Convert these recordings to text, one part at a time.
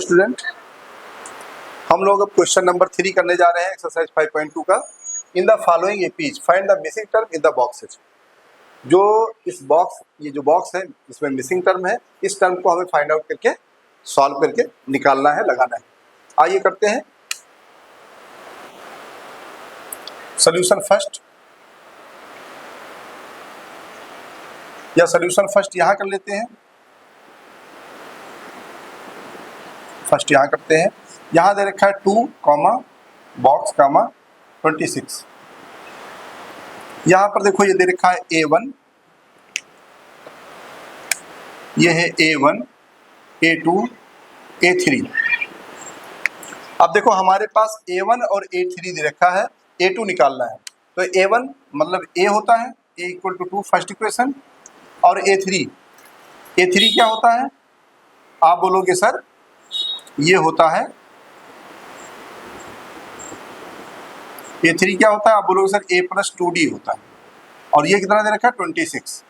Student, हम लोग अब क्वेश्चन नंबर 3 करने जा रहे हैं एक्सरसाइज 5.2 का। In the following APs find the missing term in the boxes. जो इस बॉक्स, ये जो बॉक्स है इसमें मिसिंग टर्म है, इस टर्म को हमें फाइंड आउट करके सॉल्व करके निकालना है, लगाना है। आइए करते हैं सॉल्यूशन फर्स्ट, या सॉल्यूशन फर्स्ट यहाँ कर लेते हैं। फर्स्ट यहाँ करते हैं। यहाँ दे रखा है 2 बॉक्स 26। यहाँ पर देखो ये दे रखा है A1, ये है A1, A2, A3। अब देखो हमारे पास A1 और A3 दे रखा है, A2 निकालना है। तो A1 मतलब A होता है, A equal to 2 first equation, और A3 क्या होता है? आप बोलोगे सर ये होता है, A3 क्या होता है? आप बोलोगे सर A प्लस 2D होता है। और ये कितना दे रखा है? 26।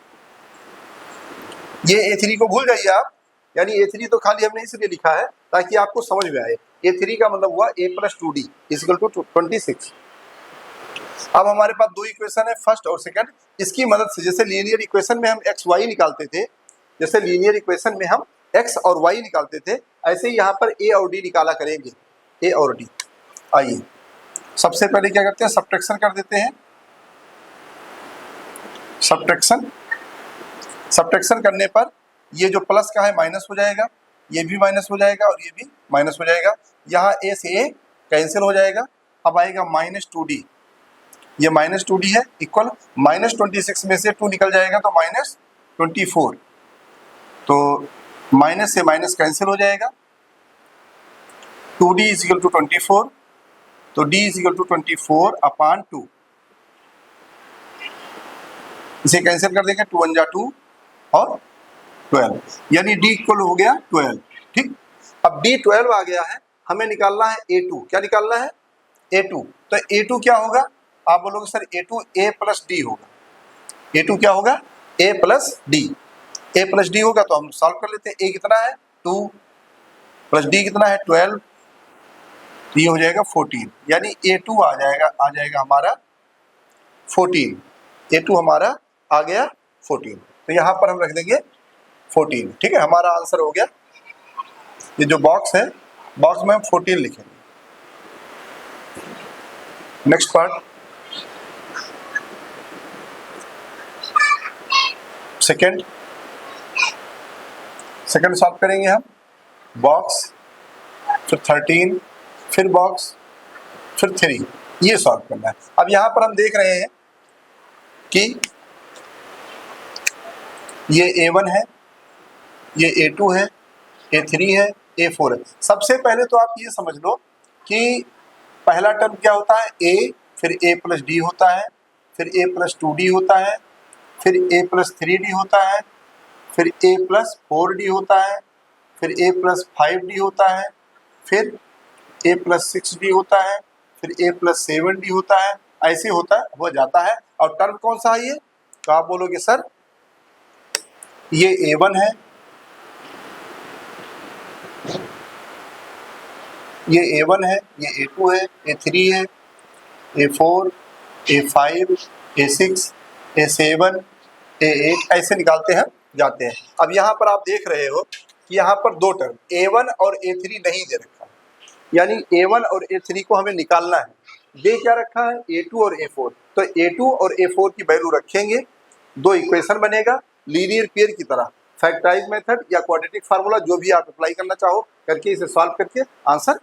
ये A3 को भूल जाइए आप, यानी A3 तो खाली हमने इसलिए लिखा है ताकि आपको समझ में आए। A3 का मतलब हुआ A plus 2D equal to 26। अब हमारे पास दो इक्वेशन है, फर्स्ट और सेकंड। इसकी मदद से जैसे लीनियर इक्वेशन में हम एक्स वाई निकालते थे, जैसे लीनियर इक्वेशन में हम एक्स और वाई निकालते थे, ऐसे ही यहाँ पर ए और डी निकाला करेंगे। ए और डी। आइए सबसे पहले क्या करते हैं, सब्ट्रैक्शन कर देते हैं। सब्ट्रैक्शन करने पर ये जो प्लस का है माइनस हो जाएगा, ये भी माइनस हो जाएगा और ये भी माइनस हो जाएगा। यहाँ ए से ए कैंसिल हो जाएगा। अब आएगा -2D, ये -2D है, इक्वल -26 में से 2 निकल जाएगा तो -24। तो माइनस से माइनस कैंसिल हो जाएगा। 2D इज इक्वल टू 24, तो D इज इक्वल टू 24/2। इसे कैंसिल कर देंगे, 2 1 जा 2 और 12, यानी D इक्वल हो गया 12। ठीक, अब D 12 आ गया है, हमें निकालना है A2। क्या निकालना है? A2। तो A2 क्या होगा? आप बोलोगे sir A2 A plus D होगा। A2 क्या होगा? A plus D। A plus D होगा तो हम सॉल्व कर लेते हैं। A कितना है? 2 प्लस D कितना है? 12, तो ये हो जाएगा 14, यानी A2 आ जाएगा हमारा 14। A2 हमारा आ गया 14, तो यहाँ पर हम रख देंगे 14। ठीक है, हमारा आंसर हो गया। ये जो बॉक्स है, बॉक्स में हम 14 लिखेंगे। नेक्स्ट पार्ट, सेकंड सॉल्व करेंगे हम। बॉक्स, फिर 13, फिर बॉक्स, फिर 3, ये सॉल्व करना है। अब यहाँ पर हम देख रहे हैं कि ये A1 है, ये A2 है, A3 है, A4 है। सबसे पहले तो आप ये समझ लो कि पहला टर्म क्या होता है? A, फिर A प्लस D होता है, फिर A प्लस 2D होता है, फिर A प्लस 3D होता है, फिर A प्लस 4D होता है, फिर A प्लस 5D होता है, फिर A प्लस 6D होता है, फिर A प्लस 7D होता है। ऐसे हो जाता है। और टर्म कौन सा है ये? तो आप बोलोगे सर ये A1 है, ये A1 है, ये A2 है, A3 है, A4, A5, A6, A7, A8, ऐसे निकालते हैं जाते हैं। अब यहाँ पर आप देख रहे हो कि यहाँ पर दो टर्म A1 और A3 नहीं दे रखा, यानी A1 और A3 को हमें निकालना है। दे क्या रखा है? A2 और A4। तो A2 और A4 की वैल्यू रखेंगे, दो इक्वेशन बनेगा लीनियर पेयर की तरह। फैक्टराइज मेथड या क्वाड्रेटिक फार्मूला, जो भी आप अप्लाई करना चाहो करके इसे सॉल्व करके आंसर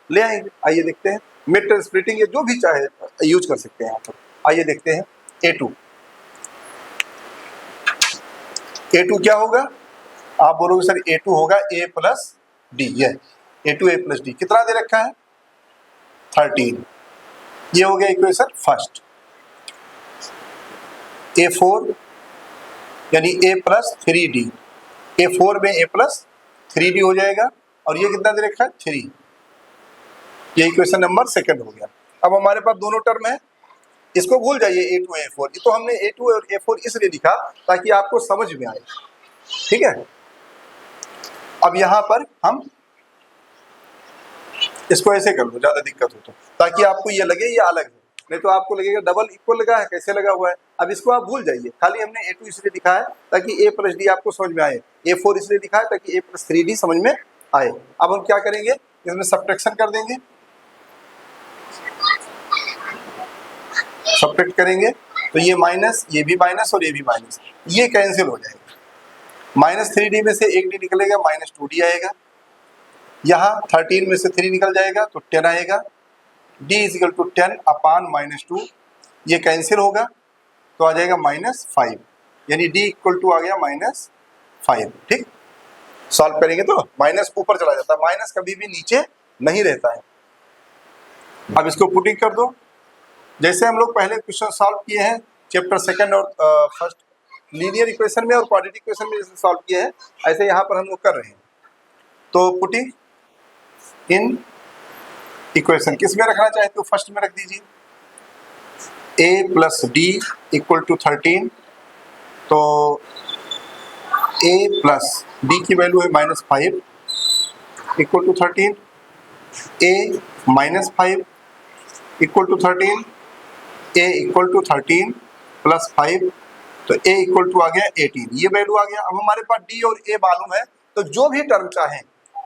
ले आएंगे। आइए देखते हैं। मिड टर्म स्प्लिटिंग, ये जो भी चाहे यूज कर सकते हैं यहाँ पर। आइए देखते हैं। A2 क्या होगा? आप बोलोगे सर A2 होगा A प्लस D। ये A2 A प्लस D कितना दे रखा है? 13। ये हो गया इक्वेशन फर्स्ट। A4 यानी A प्लस 3D, A4 में A प्लस 3D हो जाएगा। और ये कितना दे रखा है? 3। ये इक्वेशन नंबर सेकंड हो गया। अब हमारे पास दोनों टर्म है, इसको भूल जाइए A2 A4। ये तो हमने A2 और A4 इसलिए लिखा ताकि आपको समझ में आए। ठीक है, अब यहाँ पर हम इसको ऐसे कर लो ज्यादा दिक्कत हो तो, ताकि आपको ये लगे ये अलग है, नहीं तो आपको लगेगा डबल इक्वल लगा है, कैसे लगा हुआ है। अब इसको आप भूल जाइए, खाली हमने A2 इसलिए लिखा है ताकि A प्लस डी आपको समझ में आए, A4 इसलिए लिखा है ताकि A प्लस 3D समझ में आए। अब हम क्या करेंगे, इसमें सब्ट्रैक्शन कर देंगे, सब्ट्रैक्ट करेंगे तो ये माइनस, ये भी माइनस और ये भी माइनस, ये कैंसिल हो जाएगा। माइनस 3D में से एक डी निकलेगा, माइनस 2D आएगा। यहाँ 13 में से 3 निकल जाएगा तो 10 आएगा। d is equal to 10 upon minus 2, ये कैंसिल होगा तो आ जाएगा माइनस 5, यानी d इक्वल टू आ गया माइनस 5। ठीक, सॉल्व करेंगे तो माइनस ऊपर चला जाता है, माइनस कभी भी नीचे नहीं रहता है। अब इसको पुटिंग कर दो, जैसे हम लोग पहले क्वेश्चन सॉल्व किए हैं चैप्टर सेकंड और फर्स्ट लीनियर इक्वेशन में और क्वाड्रेटिक इक्वेशन में जैसे सॉल्व किए हैं, ऐसे यहाँ पर हम लोग कर रहे हैं। तो पुटिंग इन इक्वेशन किस में रखना चाहे तो फर्स्ट में रख दीजिए, a plus D equal to 13, तो a प्लस डी की वैल्यू है minus 5 equal to 13, a minus 5 equal to 13, a equal to 13 plus 5, तो a इक्वल टू आ गया 18, ये वैल्यू आ गया। अब हमारे पास d और a मालूम है, तो जो भी टर्म चाहे,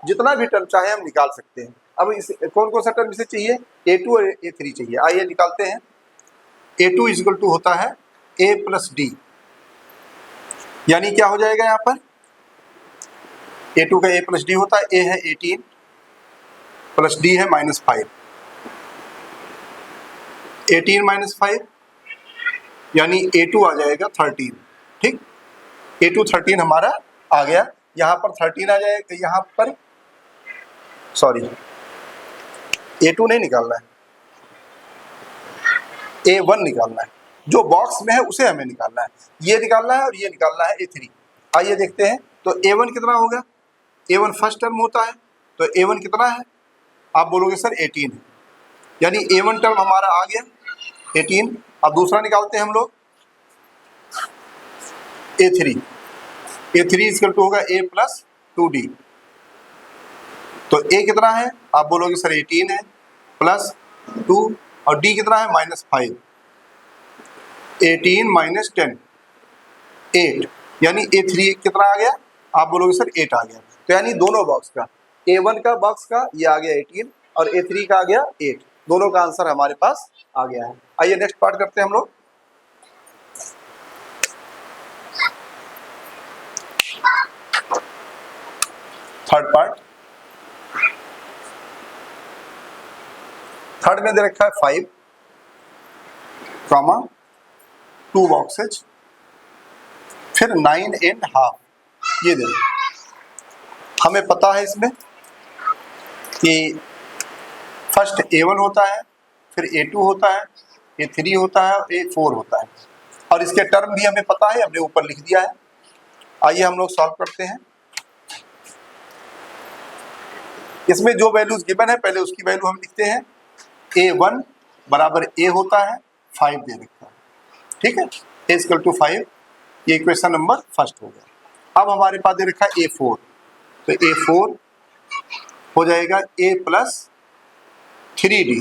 जितना भी टर्म चाहे हम निकाल सकते हैं। अब इस कौन कौन सा टर्म इसे चाहिए, A2 और A3 चाहिए, आइए निकालते हैं। A2 इज इक्वल टू होता है a प्लस डी, यानी क्या हो जाएगा यहाँ पर, A2 का a प्लस डी होता है, a है 18 प्लस d है माइनस 5, 18 माइनस 5 यानी A2 आ जाएगा 13। ठीक, A2 13 हमारा आ गया, यहाँ पर 13 आ जाएगा, यहाँ पर सॉरी A2 नहीं निकालना है, A1 निकालना है, जो बॉक्स में है उसे हमें निकालना है, ये निकालना है और ये निकालना है A3। आइए देखते हैं, तो A1 कितना होगा, A1 फर्स्ट टर्म होता है, तो A1 कितना है, आप बोलोगे सर 18 है, यानी A1 टर्म हमारा आ गया 18। अब दूसरा निकालते हैं हम लोग A3, A3 इक्वल टू होगा a प्लस 2d, तो a कितना है, आप बोलोगे सर 18 है प्लस 2 और d कितना है माइनस 5, 18 माइनस 10 8, यानी A3 कितना आ गया, आप बोलोगे सर 8 आ गया। तो यानी दोनों बॉक्स का, A1 का बॉक्स का ये आ गया 18 और A3 का आ गया 8, दोनों का आंसर हमारे पास आ गया है। आइए नेक्स्ट पार्ट करते हैं हम लोग। थर्ड पार्ट, थर्ड में दे रखा है 5 कॉमा 2 बॉक्सेज, फिर 9.5, ये दे। हमें पता है इसमें कि फर्स्ट A1 होता है, फिर A2 होता है, A3 होता है और A4 होता है, और इसके टर्म भी हमें पता है, हमने ऊपर लिख दिया है। आइए हम लोग सॉल्व करते हैं। इसमें जो वैल्यूज गिवन है पहले उसकी वैल्यू हम लिखते हैं, A1 बराबर A होता है 5 दे रखा है, ठीक है, A इक्वल टू 5, ये इक्वेशन नंबर फर्स्ट हो गया। अब हमारे पास दे रखा है A4, तो A4 हो जाएगा A प्लस 3D,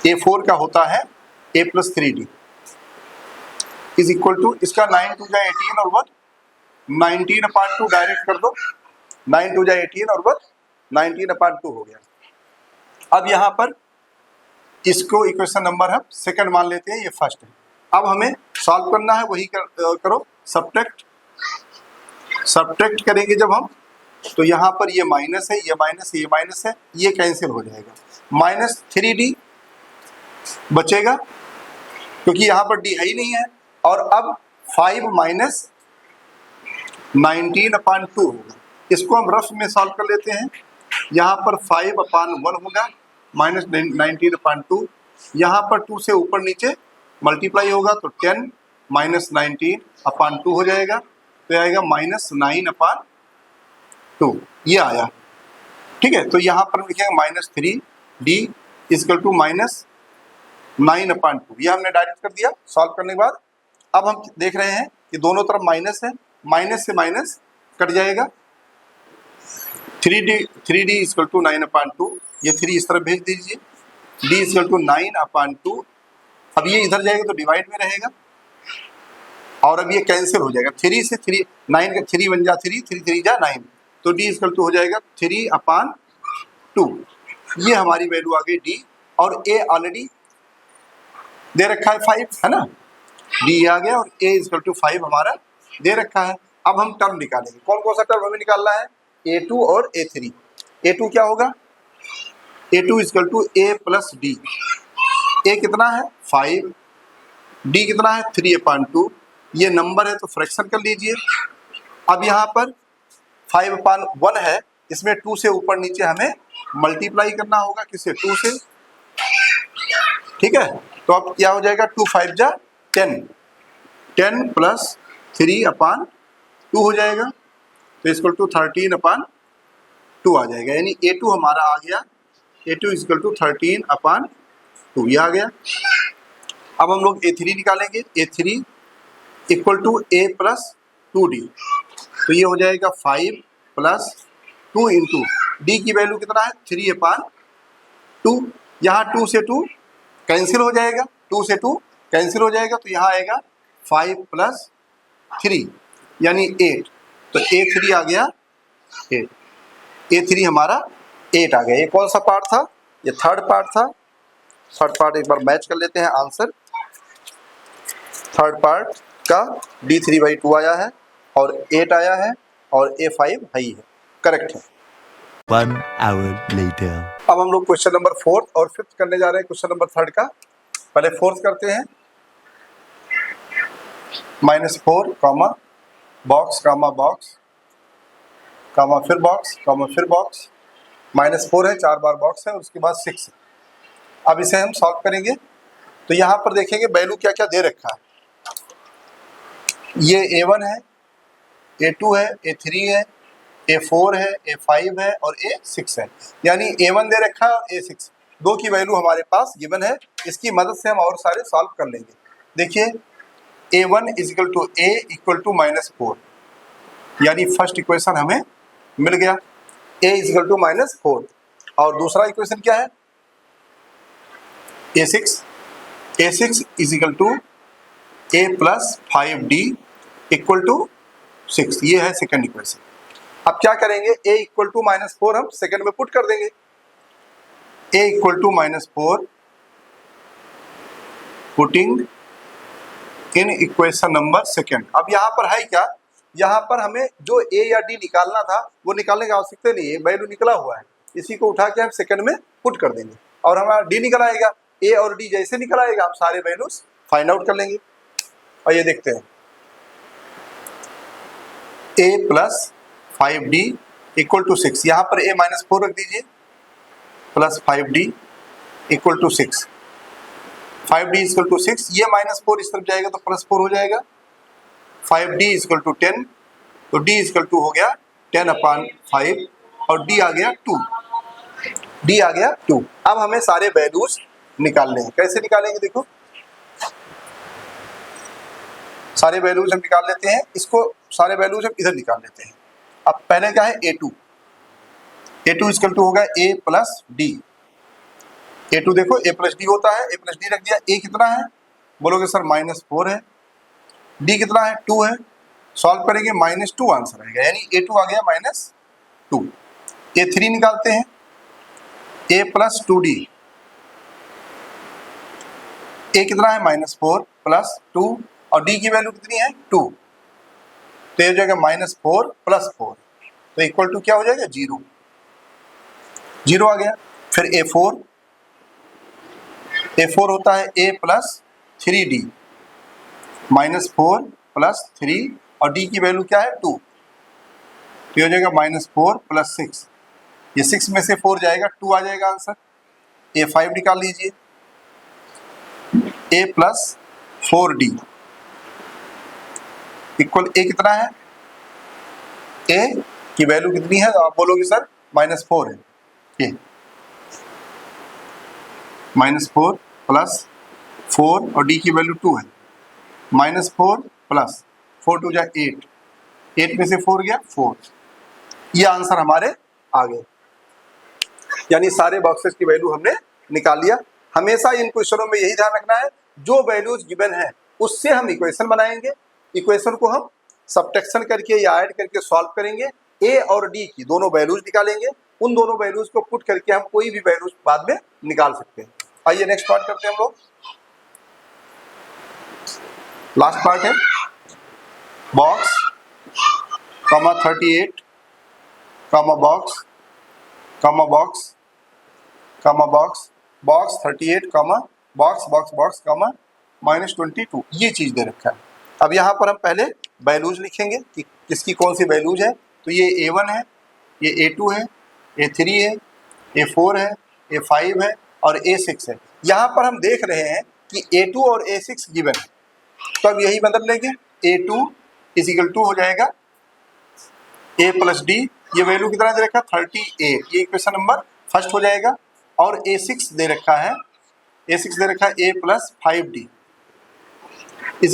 A4 का होता है A plus 3D is equal to, इसका 9 टू जाए 18 और 1 19 अपार्ट 2 डायरेक्ट कर दो, 9 टू जाए 18 और 1 19 अपार्ट 2 हो गया। अब यहाँ पर इसको इक्वेशन नंबर हम सेकंड मान लेते हैं, ये फर्स्ट है। अब हमें सॉल्व करना है, वही करो, सब्ट्रैक्ट, सब्ट्रैक्ट करेंगे जब हम, तो यहाँ पर ये माइनस है, ये माइनस है, ये माइनस है, ये कैंसिल हो जाएगा, माइनस 3D बचेगा क्योंकि यहाँ पर D है ही नहीं है। और अब 5 माइनस 19 अपान 2 होगा, इसको हम रफ में सॉल्व कर लेते हैं। यहाँ पर 5 अपान 1 होगा माइनस 19 अपान 2, यहाँ पर 2 से ऊपर नीचे मल्टीप्लाई होगा तो 10 माइनस 19 अपान 2 हो जाएगा, तो आएगा माइनस 9 अपान 2, ये आया, ठीक है। तो यहाँ पर लिखेंगे minus 3D equal to minus 9 upon 2, ये हमने डायरेक्ट कर दिया सॉल्व करने के बाद। अब हम देख रहे हैं कि दोनों तरफ माइनस है, माइनस से माइनस कट जाएगा, 3D इक्वल टू 9 अपान 2, ये 3 इस तरफ भेज दीजिए, d इक्वल टू 9/2। अब ये इधर जाएगा तो डिवाइड में रहेगा और अब ये कैंसिल हो जाएगा, 3 से 3 9 का 3 1 जा 3 3 3 जा 9, तो d इक्वल टू हो जाएगा 3/2। ये हमारी वैल्यू आ गई d, और a ऑलरेडी दे रखा है 5 है ना, d आ गया और a इक्वल टू 5 हमारा दे रखा है। अब हम टर्म निकालेंगे, कौन कौन सा टर्म हमें निकालना है, a2 और a3। a2 क्या होगा, a2 equal to a plus D. a कितना है 5, d कितना है 3/2। ये नंबर है तो फ्रैक्शन कर लीजिए। अब यहाँ पर 5/1 है, इसमें 2 से ऊपर नीचे हमें मल्टीप्लाई करना होगा, किससे, 2 से, ठीक है। तो अब क्या हो जाएगा, 2 5 जा 10, 10 प्लस 3/2 हो जाएगा, तो इसको टू 13/2 आ जाएगा, यानी a2 हमारा आ गया, a2 इक्वल टू 13/2 ये आ गया। अब हम लोग a3 निकालेंगे, a3 equal to a plus 2d, तो ये हो जाएगा 5 प्लस 2 इंटू डी की वैल्यू कितना है 3/2। यहाँ 2 से 2 कैंसिल हो जाएगा, 2 से 2 कैंसिल हो जाएगा, तो यहाँ आएगा 5 प्लस 3 यानी 8, तो a3 आ गया 8, a3 हमारा 8 आ गया। ये कौन सा पार्ट था, ये थर्ड पार्ट था। थर्ड पार्ट एक बार मैच कर लेते हैं आंसर। थर्ड पार्ट का d3/2 आया है और 8 आया है और a5 है, करेक्ट है। 1 hour later. अब हम लोग क्वेश्चन नंबर 4 और 5 करने जा रहे हैं, क्वेश्चन नंबर 3 का। पहले 4 करते हैं, -4 कॉमा बॉक्स कामा बॉक्स कामा फिर बॉक्स कामा फिर बॉक्स, -4 है, 4 बार बॉक्स है, उसके बाद 6 है। अब इसे हम सॉल्व करेंगे, तो यहाँ पर देखेंगे वैल्यू क्या क्या दे रखा है। ये a1 है, a2 है, a3 है, a4 है, a5 है और a6 है, यानी a1 दे रखा है और a6, दो की वैल्यू हमारे पास गिवन है। इसकी मदद से हम और सारे सॉल्व कर लेंगे। देखिए a1 equal to a equal to -4, यानी फर्स्ट इक्वेशन हमें मिल गया, a इक्वल टू -4। और दूसरा इक्वेशन क्या है, a6 equal to a plus 5d equal to 6, ये है सेकंड इक्वेशन। अब क्या करेंगे, a इक्वल टू -4 हम सेकंड में पुट कर देंगे, a equal to -4 putting in equation number second. अब यहाँ पर है क्या, यहाँ पर हमें जो a या d निकालना था वो निकालने की आवश्यकता नहीं है, वैल्यू निकला हुआ है, इसी को उठा के हम सेकंड में पुट कर देंगे और हमारा d निकल आएगा। a और d जैसे निकल आएगा हम सारे वैल्यूज फाइंड आउट कर लेंगे। और ये देखते हैं, a plus 5d equal to 6, यहाँ पर a -4 रख दीजिए, plus 5d equal to 6, 5d equal to 6, ये -4 इस तरफ जाएगा तो +4 हो जाएगा, 5d इक्वल टू 10, तो d इक्वल टू हो गया 10/5 और d आ गया 2, d आ गया 2। अब हमें सारे वैल्यूज निकालने हैं, कैसे निकालेंगे, देखो सारे वैल्यूज हम निकाल लेते हैं, इसको सारे वैल्यूज हम इधर निकाल लेते हैं। अब पहले क्या है, a2 इक्वल टू होगा a प्लस डी, a2 देखो a प्लस डी होता है, a प्लस डी रख दिया। a कितना है, बोलोगे सर -4 है, d कितना है 2 है, सॉल्व करेंगे -2 आंसर आएगा, यानी a2 आ गया -2। a3 निकालते हैं, a प्लस 2d, a कितना है -4 प्लस 2 और d की वैल्यू कितनी है 2, तो ये हो जाएगा -4 प्लस 4, तो इक्वल टू क्या हो जाएगा 0, 0 आ गया। फिर a4 होता है a प्लस 3d, -4 प्लस 3 और d की वैल्यू क्या है 2, तो ये हो जाएगा -4 प्लस 6, ये 6 में से 4 जाएगा 2 आ जाएगा आंसर। a5 निकाल लीजिए, a plus 4d equal a कितना है, a की वैल्यू कितनी है, तो आप बोलोगे सर -4 है, ये -4 प्लस 4 और d की वैल्यू 2 है, -4 प्लस 4 2 जा 8, 8 में से 4 गया 4, ये आंसर हमारे आ गए। यानी सारे बॉक्सेस की वैल्यू हमने निकाल लिया। हमेशा इन क्वेश्चनों में यही ध्यान रखना है, जो वैल्यूज गिवन है उससे हम इक्वेशन बनाएंगे। इक्वेशन को हम सब्ट्रैक्शन करके या ऐड करके सॉल्व करेंगे। ए और डी की दोनों वैल्यूज निकालेंगे, उन दोनों वैल्यूज को पुट करके हम कोई भी वैल्यूज बाद में निकाल सकते हैं। आइए नेक्स्ट पार्ट करते हैं हम लोग। लास्ट पार्ट है box comma 38 comma box comma box comma box box 38 comma box box box comma -22, ये चीज़ दे रखा है। अब यहाँ पर हम पहले वैल्यूज लिखेंगे कि किसकी कौन सी वैल्यूज है। तो ये A1 है, ये A2 है, A3 है, A4 है, A5 है और A6 है। यहाँ पर हम देख रहे हैं कि A2 और A6 गिवन है, तो अब यही बदल लेंगे। A2 = हो जाएगा A + D, ये वैल्यू कितना दे रखा है 38, ये इक्वेशन नंबर फर्स्ट हो जाएगा। और A6 दे रखा है, A6 दे रखा है A + 5D =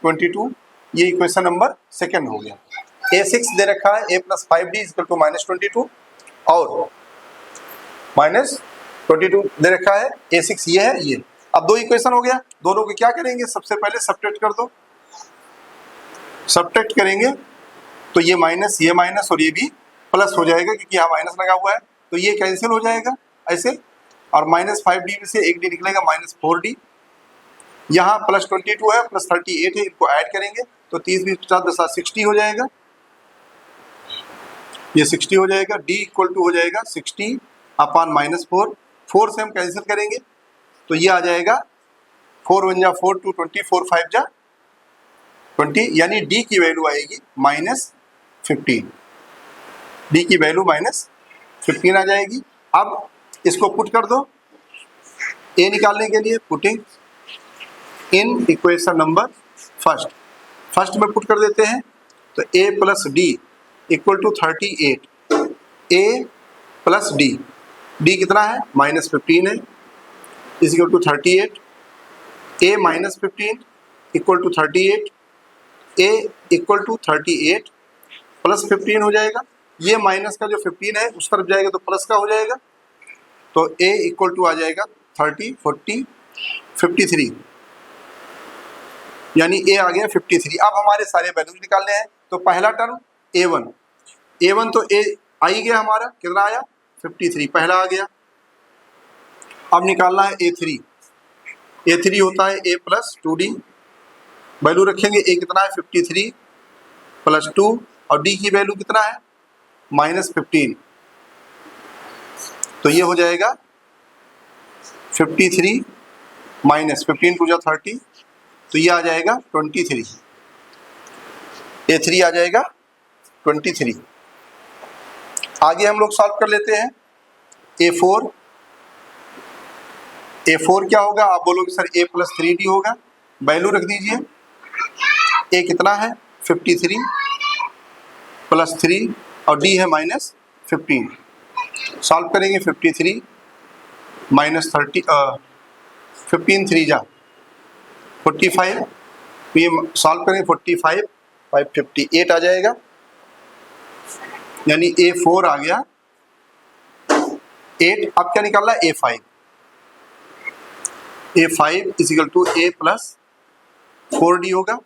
-22, ये इक्वेशन नंबर सेकेंड हो गया। A6 दे रखा है A + 5D = -22 और -22 दे रखा है A6, ये है ये। अब दो इक्वेशन हो गया, दोनों को क्या करेंगे, सबसे पहले सब्ट्रैक्ट कर दो। सब्ट्रैक्ट करेंगे तो ये माइनस और ये भी प्लस हो जाएगा, क्योंकि यहाँ माइनस लगा हुआ है, तो ये कैंसिल हो जाएगा ऐसे। और -5D में से एक D निकलेगा -4D। यहाँ +22 है, +38 है, इनको ऐड करेंगे तो 30 × 50 = 60 हो जाएगा, ये 60 हो जाएगा। D = हो जाएगा 60/-4, 4 से हम कैंसिल करेंगे तो ये आ जाएगा 4 × 1 = 4, 2 × 20, 4 × 5 = 20, यानी D की वैल्यू आएगी -15। D की वैल्यू -15 आ जाएगी। अब इसको पुट कर दो A निकालने के लिए, putting in equation number first में पुट कर देते हैं। तो A + D = 38, A + D, D कितना है -15 है, = 38, A -15 = 38, A = 38 + 15 हो जाएगा। ये माइनस का जो 15 है उस तरफ जाएगा तो प्लस का हो जाएगा, तो A = आ जाएगा 30, 40, 53, यानी A आ गया 53। अब हमारे सारे वैल्यूज निकालने हैं। तो पहला टर्म A1 तो A आ ही गया हमारा, कितना आया 53, पहला आ गया। अब निकालना है A3 होता है A + 2D, वैल्यू रखेंगे। A कितना है 53 + 2 और D की वैल्यू कितना है -15, तो ये हो जाएगा 53 -15 × 30, तो ये आ जाएगा 23। A3 आ जाएगा 23। आगे हम लोग सॉल्व कर लेते हैं। A4 क्या होगा, आप बोलोगे सर A + 3D होगा, वैल्यू रख दीजिए। A कितना है 53 + 3 और D है -15, सॉल्व करेंगे। 53 -30 15 3 = 45, तो ये सॉल्व करेंगे 45 5 58 आ जाएगा, यानी A4 आ गया 8। अब क्या निकालना है A5 = A + 4D होगा,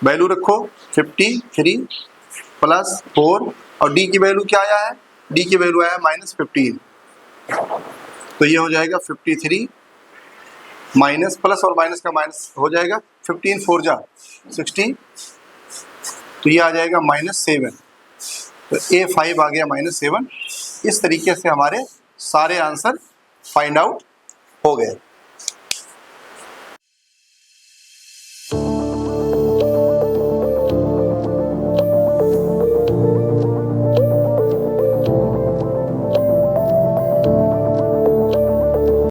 वैल्यू रखो 53 + 4 और D की वैल्यू क्या आया है, D की वैल्यू आया -15, तो ये हो जाएगा 53 माइनस प्लस और माइनस का माइनस हो जाएगा, 15 4 = 60, तो ये आ जाएगा -7, तो A5 आ गया -7। इस तरीके से हमारे सारे आंसर फाइंड आउट हो गए।